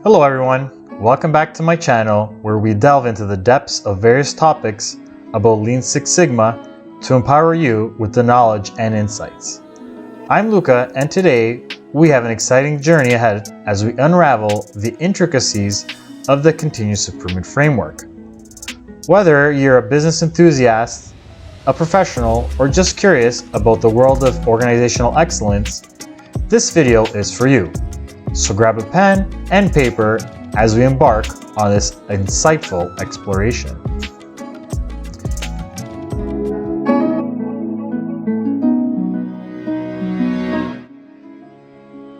Hello everyone, welcome back to my channel where we delve into the depths of various topics about Lean Six Sigma to empower you with the knowledge and insights. I'm Luca, and today we have an exciting journey ahead as we unravel the intricacies of the continuous improvement framework. Whether you're a business enthusiast, a professional, or just curious about the world of organizational excellence, this video is for you. So grab a pen and paper as we embark on this insightful exploration.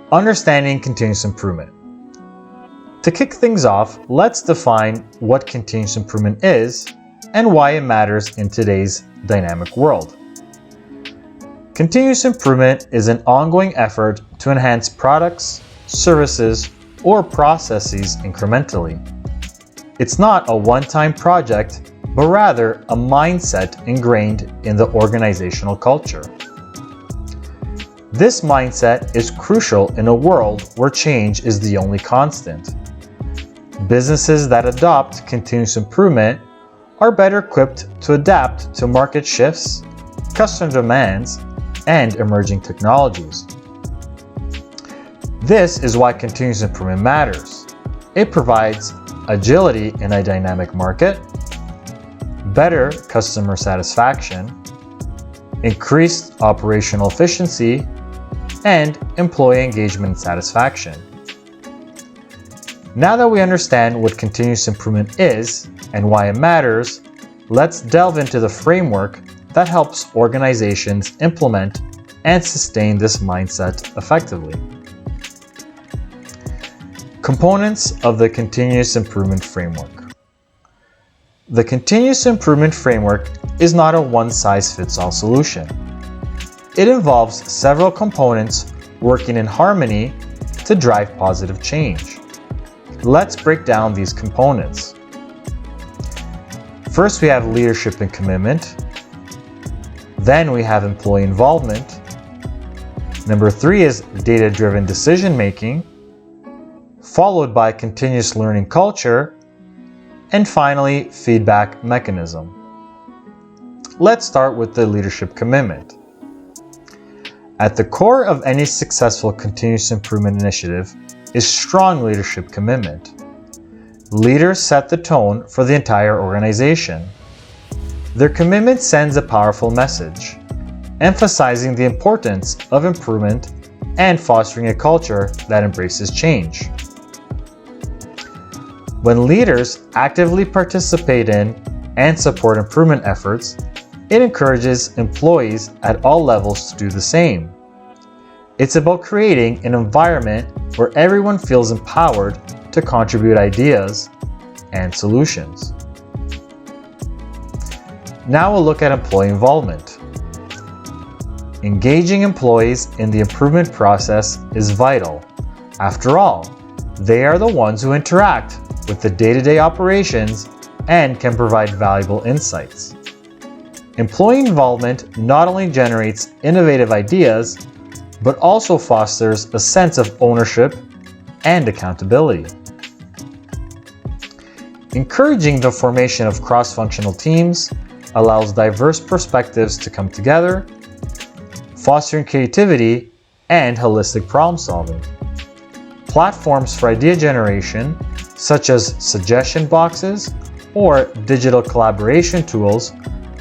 Understanding continuous improvement. To kick things off, let's define what continuous improvement is and why it matters in today's dynamic world. Continuous improvement is an ongoing effort to enhance products, services, or processes incrementally. It's not a one-time project, but rather a mindset ingrained in the organizational culture. This mindset is crucial in a world where change is the only constant. Businesses that adopt continuous improvement are better equipped to adapt to market shifts, customer demands, and emerging technologies. This is why continuous improvement matters. It provides agility in a dynamic market, better customer satisfaction, increased operational efficiency, and employee engagement and satisfaction. Now that we understand what continuous improvement is and why it matters, let's delve into the framework that helps organizations implement and sustain this mindset effectively. Components of the Continuous Improvement Framework. The Continuous Improvement Framework is not a one-size-fits-all solution. It involves several components working in harmony to drive positive change. Let's break down these components. First, we have leadership and commitment. Then we have employee involvement. Number 3 is data-driven decision-making, followed by continuous learning culture, and finally, feedback mechanism. Let's start with the leadership commitment. At the core of any successful continuous improvement initiative is strong leadership commitment. Leaders set the tone for the entire organization. Their commitment sends a powerful message, emphasizing the importance of improvement and fostering a culture that embraces change. When leaders actively participate in and support improvement efforts, it encourages employees at all levels to do the same. It's about creating an environment where everyone feels empowered to contribute ideas and solutions. Now we'll look at employee involvement. Engaging employees in the improvement process is vital. After all, they are the ones who interact with the day-to-day operations and can provide valuable insights. Employee involvement not only generates innovative ideas, but also fosters a sense of ownership and accountability. Encouraging the formation of cross-functional teams allows diverse perspectives to come together, fostering creativity and holistic problem solving. Platforms for idea generation, such as suggestion boxes or digital collaboration tools,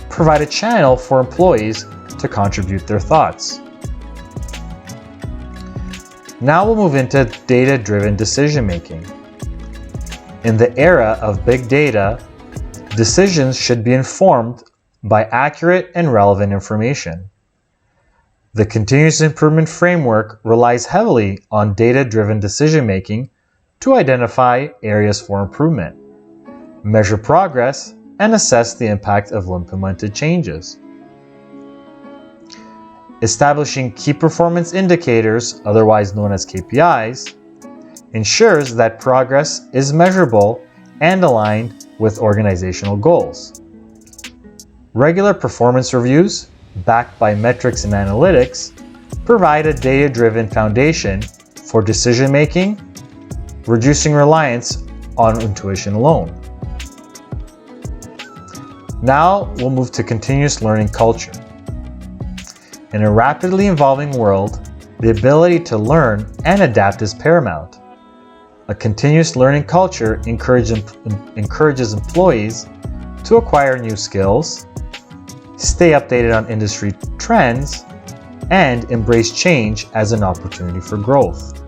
provide a channel for employees to contribute their thoughts. Now we'll move into data-driven decision-making. In the era of big data, decisions should be informed by accurate and relevant information. The Continuous Improvement Framework relies heavily on data-driven decision-making to identify areas for improvement, measure progress, and assess the impact of implemented changes. Establishing key performance indicators, otherwise known as KPIs, ensures that progress is measurable and aligned with organizational goals. Regular performance reviews, backed by metrics and analytics, provide a data-driven foundation for decision-making reducing reliance on intuition alone. Now we'll move to continuous learning culture. In a rapidly evolving world, the ability to learn and adapt is paramount. A continuous learning culture encourages employees to acquire new skills, stay updated on industry trends, and embrace change as an opportunity for growth.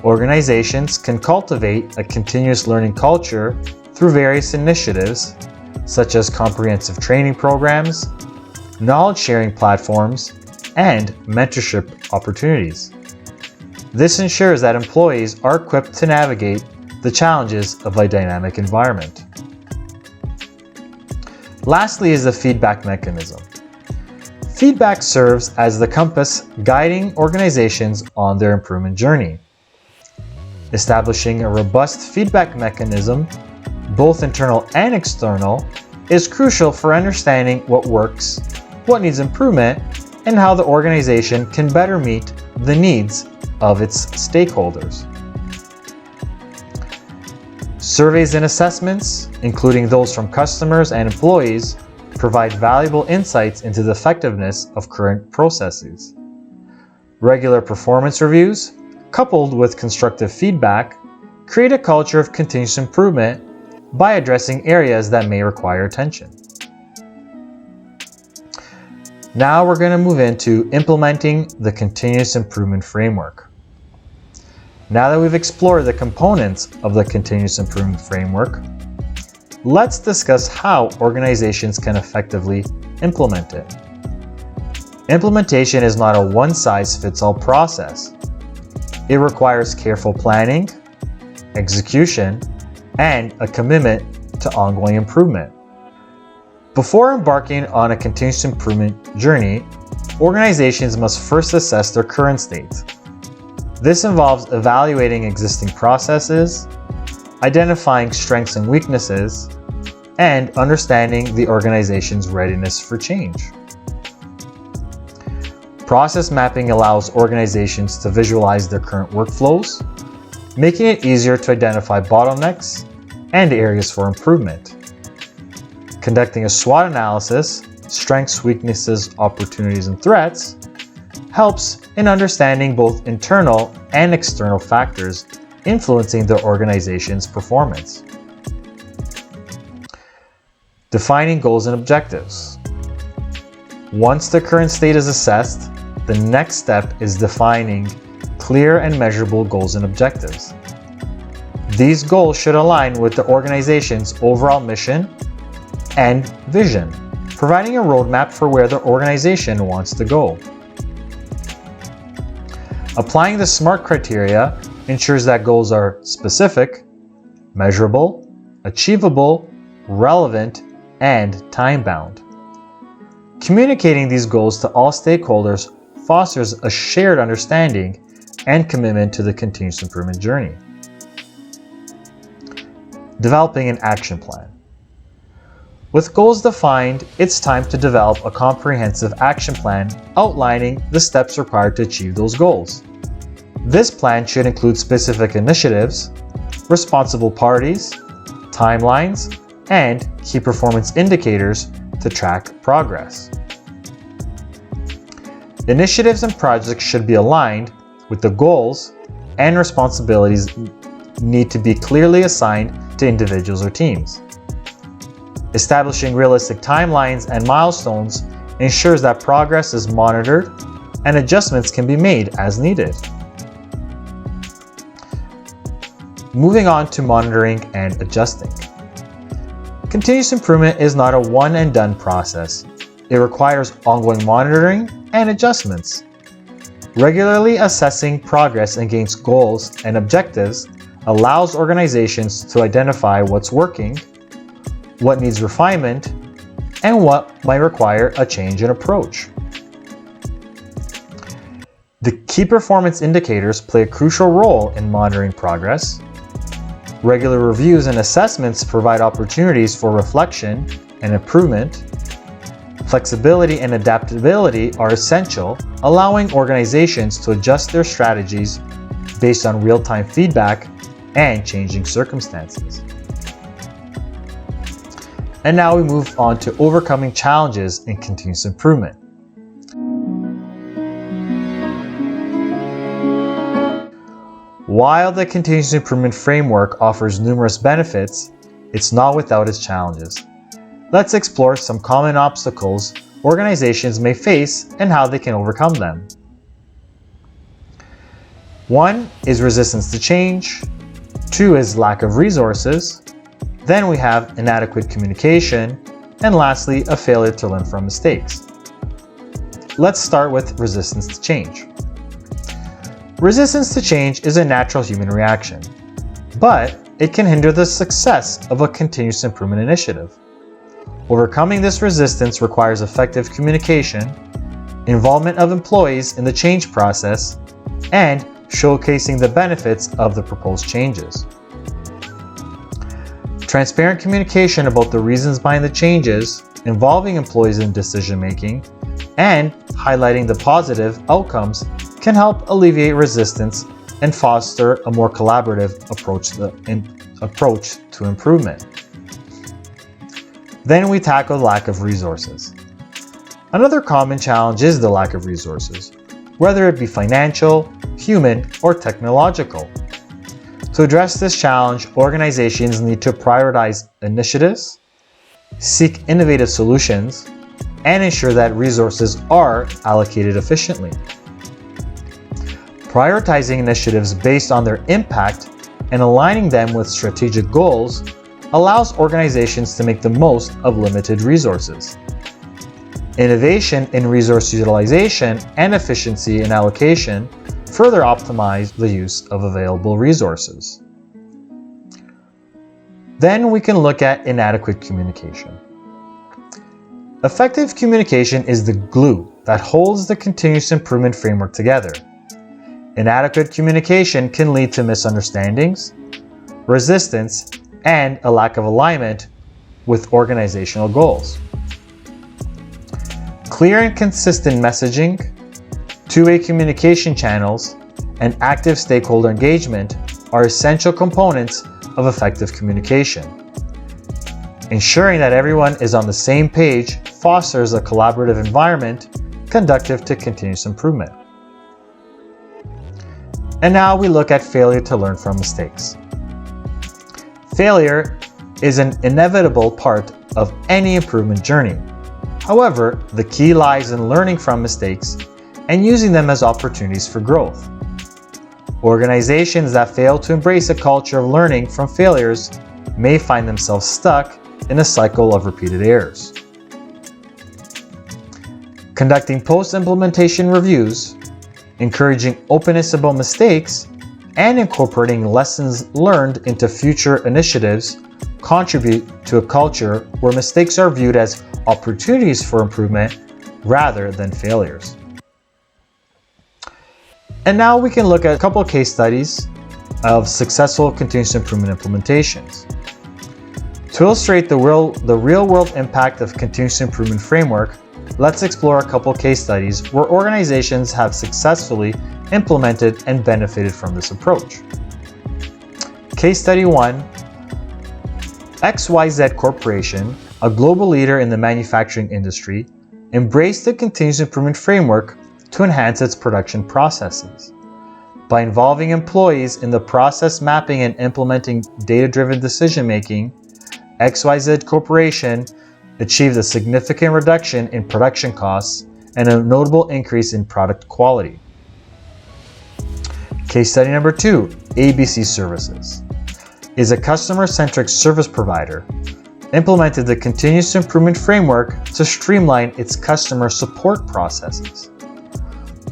Organizations can cultivate a continuous learning culture through various initiatives, such as comprehensive training programs, knowledge sharing platforms, and mentorship opportunities. This ensures that employees are equipped to navigate the challenges of a dynamic environment. Lastly is the feedback mechanism. Feedback serves as the compass guiding organizations on their improvement journey. Establishing a robust feedback mechanism, both internal and external, is crucial for understanding what works, what needs improvement, and how the organization can better meet the needs of its stakeholders. Surveys and assessments, including those from customers and employees, provide valuable insights into the effectiveness of current processes. Regular performance reviews, coupled with constructive feedback, create a culture of continuous improvement by addressing areas that may require attention. Now we're going to move into implementing the continuous improvement framework. Now that we've explored the components of the continuous improvement framework, let's discuss how organizations can effectively implement it. Implementation is not a one-size-fits-all process. It requires careful planning, execution, and a commitment to ongoing improvement. Before embarking on a continuous improvement journey, organizations must first assess their current state. This involves evaluating existing processes, identifying strengths and weaknesses, and understanding the organization's readiness for change. Process mapping allows organizations to visualize their current workflows, making it easier to identify bottlenecks and areas for improvement. Conducting a SWOT analysis, strengths, weaknesses, opportunities, and threats, helps in understanding both internal and external factors influencing the organization's performance. Defining goals and objectives. Once the current state is assessed, the next step is defining clear and measurable goals and objectives. These goals should align with the organization's overall mission and vision, providing a roadmap for where the organization wants to go. Applying the SMART criteria ensures that goals are specific, measurable, achievable, relevant, and time-bound. Communicating these goals to all stakeholders fosters a shared understanding and commitment to the continuous improvement journey. Developing an action plan. With goals defined, it's time to develop a comprehensive action plan outlining the steps required to achieve those goals. This plan should include specific initiatives, responsible parties, timelines, and key performance indicators to track progress. Initiatives and projects should be aligned with the goals, and responsibilities need to be clearly assigned to individuals or teams. Establishing realistic timelines and milestones ensures that progress is monitored and adjustments can be made as needed. Moving on to monitoring and adjusting. Continuous improvement is not a one-and-done process. It requires ongoing monitoring and adjustments. Regularly assessing progress against goals and objectives allows organizations to identify what's working, what needs refinement, and what might require a change in approach. The key performance indicators play a crucial role in monitoring progress. Regular reviews and assessments provide opportunities for reflection and improvement. Flexibility and adaptability are essential, allowing organizations to adjust their strategies based on real-time feedback and changing circumstances. And now we move on to overcoming challenges in continuous improvement. While the continuous improvement framework offers numerous benefits, it's not without its challenges. Let's explore some common obstacles organizations may face and how they can overcome them. One is resistance to change. Two is lack of resources. Then we have inadequate communication. And lastly, a failure to learn from mistakes. Let's start with resistance to change. Resistance to change is a natural human reaction, but it can hinder the success of a continuous improvement initiative. Overcoming this resistance requires effective communication, involvement of employees in the change process, and showcasing the benefits of the proposed changes. Transparent communication about the reasons behind the changes, involving employees in decision-making, and highlighting the positive outcomes can help alleviate resistance and foster a more collaborative approach to improvement. Then we tackle lack of resources. Another common challenge is the lack of resources, whether it be financial, human, or technological. To address this challenge, organizations need to prioritize initiatives, seek innovative solutions, and ensure that resources are allocated efficiently. Prioritizing initiatives based on their impact and aligning them with strategic goals allows organizations to make the most of limited resources. Innovation in resource utilization and efficiency in allocation further optimize the use of available resources. Then we can look at inadequate communication. Effective communication is the glue that holds the continuous improvement framework together. Inadequate communication can lead to misunderstandings, resistance, and a lack of alignment with organizational goals. Clear and consistent messaging, two-way communication channels, and active stakeholder engagement are essential components of effective communication. Ensuring that everyone is on the same page fosters a collaborative environment conducive to continuous improvement. And now we look at failure to learn from mistakes. Failure is an inevitable part of any improvement journey. However, the key lies in learning from mistakes and using them as opportunities for growth. Organizations that fail to embrace a culture of learning from failures may find themselves stuck in a cycle of repeated errors. Conducting post-implementation reviews, encouraging openness about mistakes, and incorporating lessons learned into future initiatives contribute to a culture where mistakes are viewed as opportunities for improvement rather than failures. And now we can look at a couple of case studies of successful continuous improvement implementations. To illustrate the real-world impact of continuous improvement framework, let's explore a couple case studies where organizations have successfully implemented and benefited from this approach. Case study 1, XYZ Corporation, a global leader in the manufacturing industry, embraced the continuous improvement framework to enhance its production processes. By involving employees in the process mapping and implementing data-driven decision-making, XYZ Corporation achieved a significant reduction in production costs and a notable increase in product quality. Case study number 2, ABC Services, is a customer-centric service provider, implemented the continuous improvement framework to streamline its customer support processes.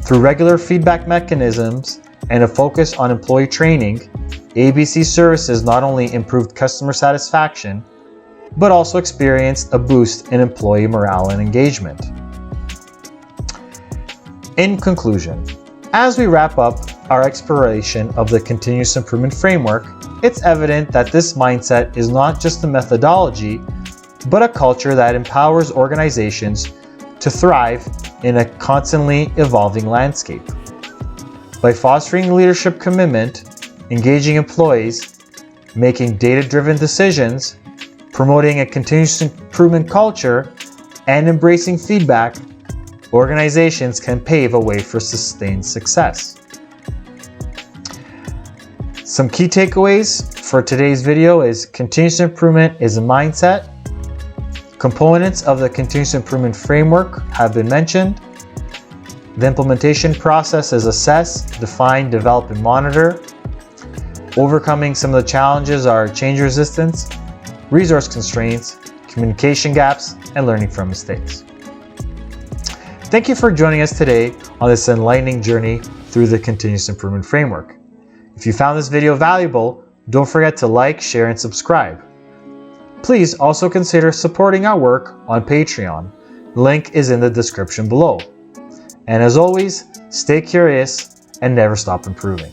Through regular feedback mechanisms and a focus on employee training, ABC Services not only improved customer satisfaction, but also experienced a boost in employee morale and engagement. In conclusion, as we wrap up our exploration of the continuous improvement framework, it's evident that this mindset is not just a methodology, but a culture that empowers organizations to thrive in a constantly evolving landscape. By fostering leadership commitment, engaging employees, making data-driven decisions, promoting a continuous improvement culture, and embracing feedback, organizations can pave a way for sustained success. Some key takeaways for today's video is continuous improvement is a mindset. Components of the continuous improvement framework have been mentioned. The implementation process is assess, define, develop, and monitor. Overcoming some of the challenges are change resistance, resource constraints, communication gaps, and learning from mistakes. Thank you for joining us today on this enlightening journey through the continuous improvement framework. If you found this video valuable, don't forget to like, share, and subscribe. Please also consider supporting our work on Patreon. Link is in the description below. And as always, stay curious and never stop improving.